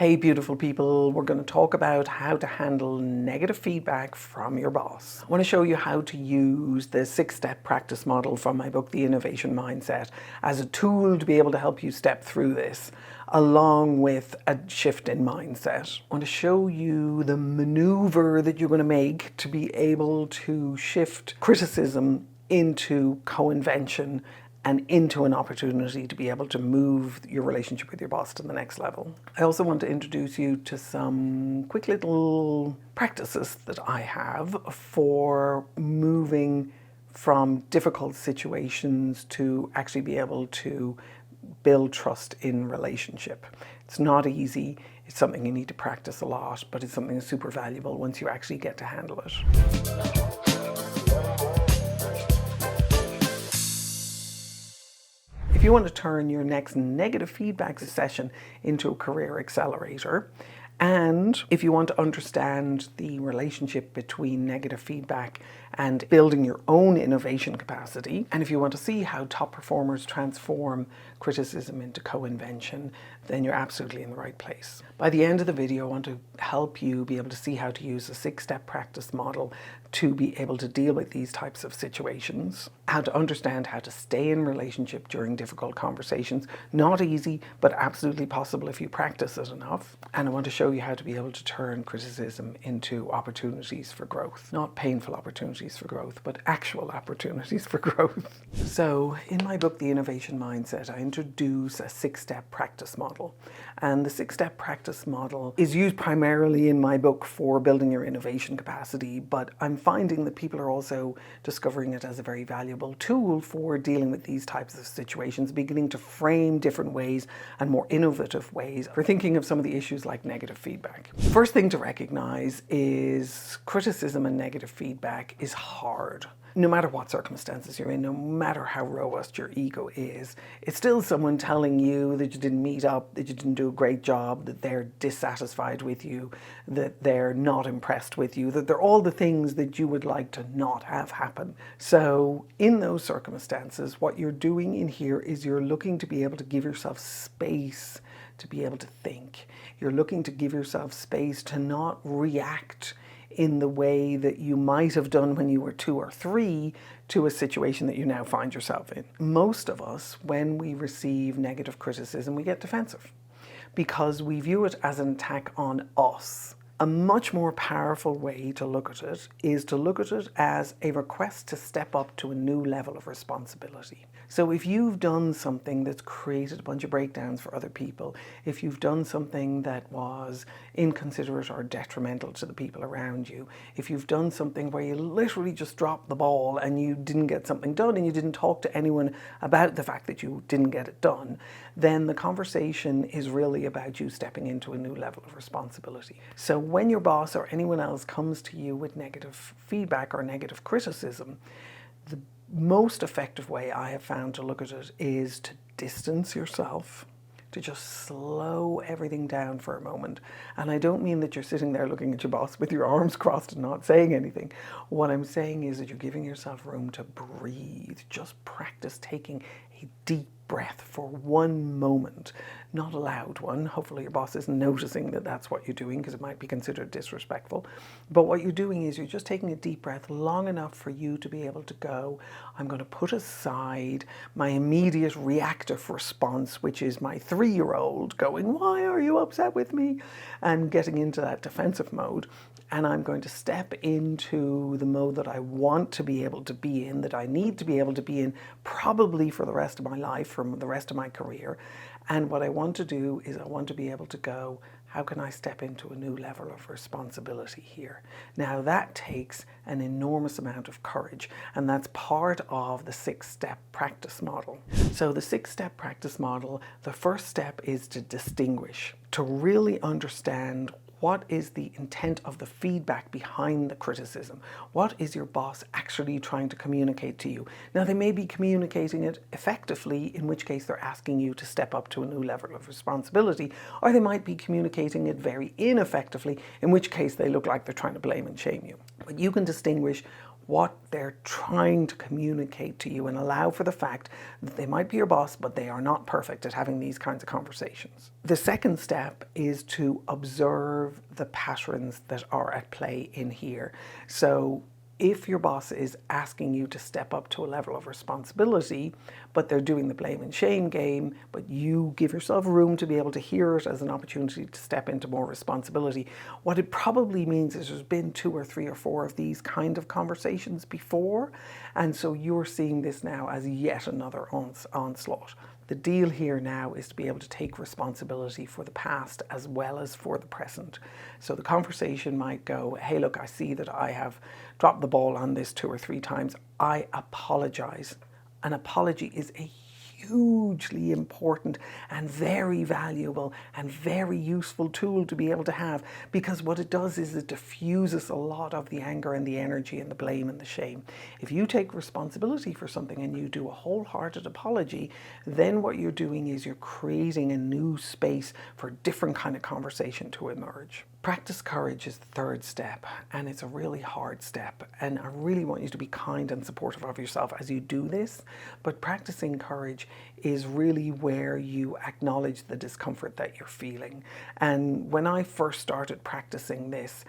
Hey beautiful people, we're going to talk about how to handle negative feedback from your boss. I want to show you how to use the 6-step practice model from my book, The Innovation Mindset, as a tool to be able to help you step through this, along with a shift in mindset. I want to show you the maneuver that you're going to make to be able to shift criticism into co-invention and into an opportunity to be able to move your relationship with your boss to the next level. I also want to introduce you to some quick little practices that I have for moving from difficult situations to actually be able to build trust in relationship. It's not easy, it's something you need to practice a lot, but it's something that's super valuable once you actually get to handle it. If you want to turn your next negative feedback session into a career accelerator, and if you want to understand the relationship between negative feedback and building your own innovation capacity, and if you want to see how top performers transform criticism into co-invention, then you're absolutely in the right place. By the end of the video, I want to help you be able to see how to use a 6-step practice model to be able to deal with these types of situations, how to understand how to stay in relationship during difficult conversations. Not easy, but absolutely possible if you practice it enough. And I want to show you how to be able to turn criticism into opportunities for growth. Not painful opportunities for growth, but actual opportunities for growth. So in my book, The Innovation Mindset, I introduce a 6-step practice model. And the 6-step practice model is used primarily in my book for building your innovation capacity, but I'm finding that people are also discovering it as a very valuable tool for dealing with these types of situations, beginning to frame different ways and more innovative ways for thinking of some of the issues like negative feedback. First thing to recognize is criticism and negative feedback is hard. No matter what circumstances you're in, no matter how robust your ego is, it's still someone telling you that you didn't meet up, that you didn't do a great job, that they're dissatisfied with you, that they're not impressed with you, that they're all the things that you would like to not have happen. So in those circumstances, what you're doing in here is you're looking to be able to give yourself space to be able to think. You're looking to give yourself space to not react in the way that you might have done when you were 2 or 3 to a situation that you now find yourself in. Most of us, when we receive negative criticism, we get defensive because we view it as an attack on us. A much more powerful way to look at it is to look at it as a request to step up to a new level of responsibility. So if you've done something that's created a bunch of breakdowns for other people, if you've done something that was inconsiderate or detrimental to the people around you, if you've done something where you literally just dropped the ball and you didn't get something done and you didn't talk to anyone about the fact that you didn't get it done, then the conversation is really about you stepping into a new level of responsibility. So when your boss or anyone else comes to you with negative feedback or negative criticism, the most effective way I have found to look at it is to distance yourself, to just slow everything down for a moment. And I don't mean that you're sitting there looking at your boss with your arms crossed and not saying anything. What I'm saying is that you're giving yourself room to breathe. Just practice taking a deep breath for one moment, not a loud one. Hopefully your boss isn't noticing that that's what you're doing, because it might be considered disrespectful. But what you're doing is you're just taking a deep breath long enough for you to be able to go, I'm going to put aside my immediate reactive response, which is my 3-year-old going, why are you upset with me? And getting into that defensive mode. And I'm going to step into the mode that I want to be able to be in, that I need to be able to be in probably for the rest of my life, for the rest of my career. And what I want to do is I want to be able to go, how can I step into a new level of responsibility here? Now that takes an enormous amount of courage, and that's part of the 6-step practice model. So the 6-step practice model, the first step is to distinguish, to really understand what is the intent of the feedback behind the criticism? What is your boss actually trying to communicate to you? Now, they may be communicating it effectively, in which case they're asking you to step up to a new level of responsibility, or they might be communicating it very ineffectively, in which case they look like they're trying to blame and shame you. But you can distinguish what they're trying to communicate to you and allow for the fact that they might be your boss, but they are not perfect at having these kinds of conversations. The second step is to observe the patterns that are at play in here. So if your boss is asking you to step up to a level of responsibility, but they're doing the blame and shame game, but you give yourself room to be able to hear it as an opportunity to step into more responsibility, what it probably means is there's been 2 or 3 or 4 of these kind of conversations before, and so you're seeing this now as yet another onslaught. The deal here now is to be able to take responsibility for the past as well as for the present. So the conversation might go, hey, look, I see that I have dropped the ball on this 2 or 3 times. I apologize. An apology is a hugely important and very valuable and very useful tool to be able to have, because what it does is it diffuses a lot of the anger and the energy and the blame and the shame. If you take responsibility for something and you do a wholehearted apology, then what you're doing is you're creating a new space for a different kind of conversation to emerge. Practice courage is the third step, and it's a really hard step, and I really want you to be kind and supportive of yourself as you do this. But practicing courage is really where you acknowledge the discomfort that you're feeling. And when I first started practicing this,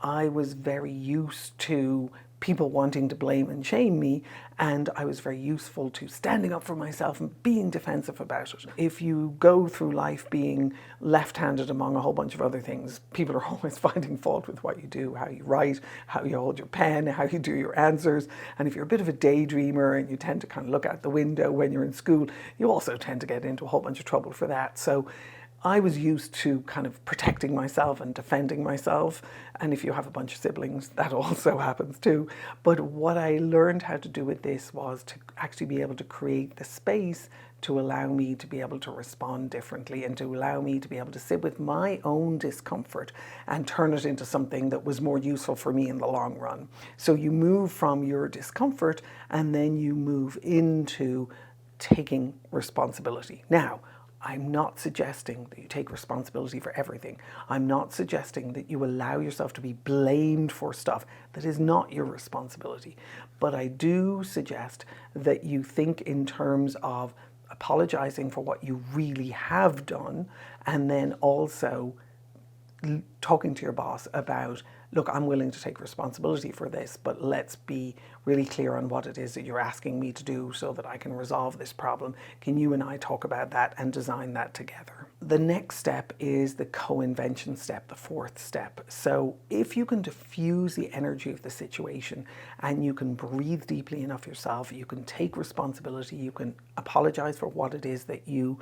I was very used to people wanting to blame and shame me, and I was very useful to standing up for myself and being defensive about it. If you go through life being left-handed among a whole bunch of other things, people are always finding fault with what you do, how you write, how you hold your pen, how you do your answers. And if you're a bit of a daydreamer and you tend to kind of look out the window when you're in school, you also tend to get into a whole bunch of trouble for that. So I was used to kind of protecting myself and defending myself. And if you have a bunch of siblings, that also happens too. But what I learned how to do with this was to actually be able to create the space to allow me to be able to respond differently and to allow me to be able to sit with my own discomfort and turn it into something that was more useful for me in the long run. So you move from your discomfort and then you move into taking responsibility. Now, I'm not suggesting that you take responsibility for everything. I'm not suggesting that you allow yourself to be blamed for stuff that is not your responsibility. But I do suggest that you think in terms of apologizing for what you really have done, and then also talking to your boss about, look, I'm willing to take responsibility for this, but let's be really clear on what it is that you're asking me to do so that I can resolve this problem. Can you and I talk about that and design that together? The next step is the co-invention step, the fourth step. So if you can diffuse the energy of the situation and you can breathe deeply enough yourself, you can take responsibility, you can apologize for what it is that you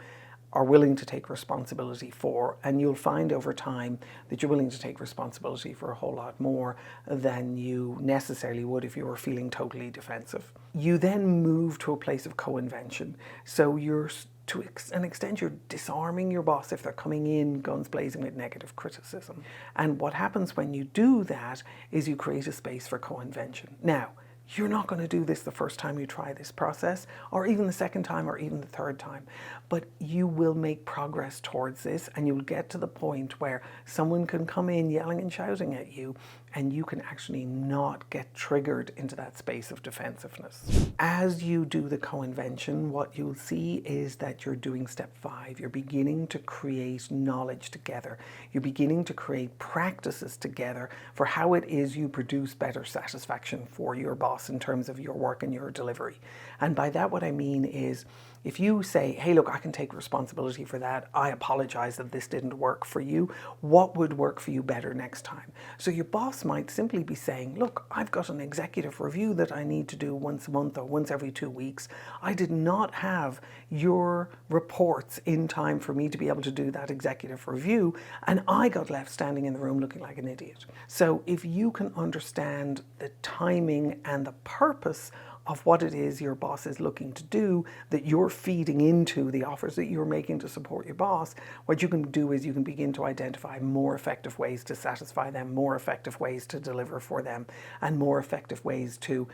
are willing to take responsibility for, and you'll find over time that you're willing to take responsibility for a whole lot more than you necessarily would if you were feeling totally defensive. You then move to a place of co-invention. So you're, to an extent, you're disarming your boss if they're coming in guns blazing with negative criticism. And what happens when you do that is you create a space for co-invention. Now, you're not going to do this the first time you try this process, or even the second time, or even the third time. But you will make progress towards this, and you'll get to the point where someone can come in yelling and shouting at you, and you can actually not get triggered into that space of defensiveness. As you do the co-invention, what you'll see is that you're doing step 5. You're beginning to create knowledge together. You're beginning to create practices together for how it is you produce better satisfaction for your boss in terms of your work and your delivery. And by that, what I mean is, if you say, hey, look, I can take responsibility for that. I apologize that this didn't work for you. What would work for you better next time? So your boss might simply be saying, look, I've got an executive review that I need to do once a month or once every 2 weeks. I did not have your reports in time for me to be able to do that executive review, and I got left standing in the room looking like an idiot. So if you can understand the timing and the purpose of what it is your boss is looking to do, that you're feeding into the offers that you're making to support your boss, what you can do is you can begin to identify more effective ways to satisfy them, more effective ways to deliver for them, and more effective ways to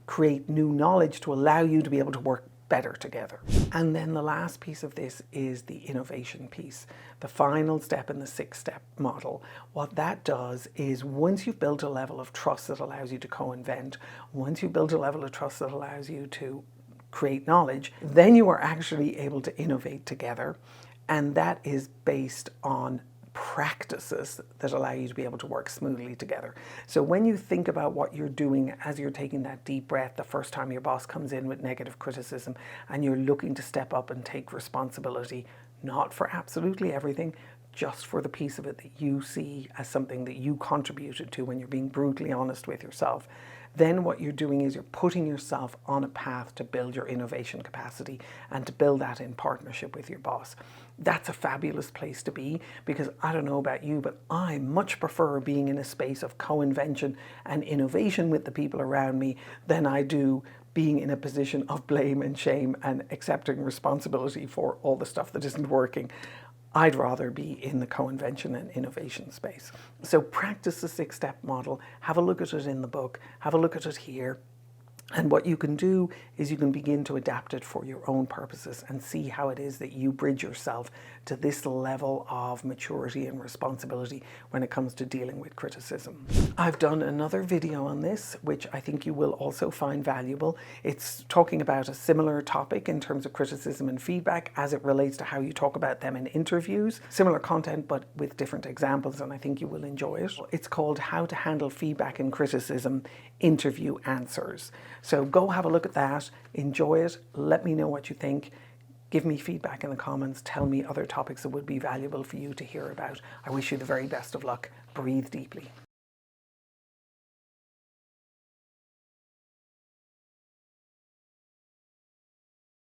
create new knowledge to allow you to be able to work better together. And then the last piece of this is the innovation piece, the final step in the 6-step model. What that does is once you've built a level of trust that allows you to co-invent, once you've built a level of trust that allows you to create knowledge, then you are actually able to innovate together. And that is based on practices that allow you to be able to work smoothly together. So when you think about what you're doing as you're taking that deep breath the first time your boss comes in with negative criticism and you're looking to step up and take responsibility, not for absolutely everything, just for the piece of it that you see as something that you contributed to when you're being brutally honest with yourself, then what you're doing is you're putting yourself on a path to build your innovation capacity and to build that in partnership with your boss. That's a fabulous place to be, because I don't know about you, but I much prefer being in a space of co-invention and innovation with the people around me than I do being in a position of blame and shame and accepting responsibility for all the stuff that isn't working. I'd rather be in the co-invention and innovation space. So practice the 6-step model, have a look at it in the book, have a look at it here. And what you can do is you can begin to adapt it for your own purposes and see how it is that you bridge yourself to this level of maturity and responsibility when it comes to dealing with criticism. I've done another video on this, which I think you will also find valuable. It's talking about a similar topic in terms of criticism and feedback as it relates to how you talk about them in interviews. Similar content, but with different examples, and I think you will enjoy it. It's called How to Handle Feedback and Criticism, Interview Answers. So go have a look at that, enjoy it, let me know what you think, give me feedback in the comments, tell me other topics that would be valuable for you to hear about. I wish you the very best of luck. Breathe deeply.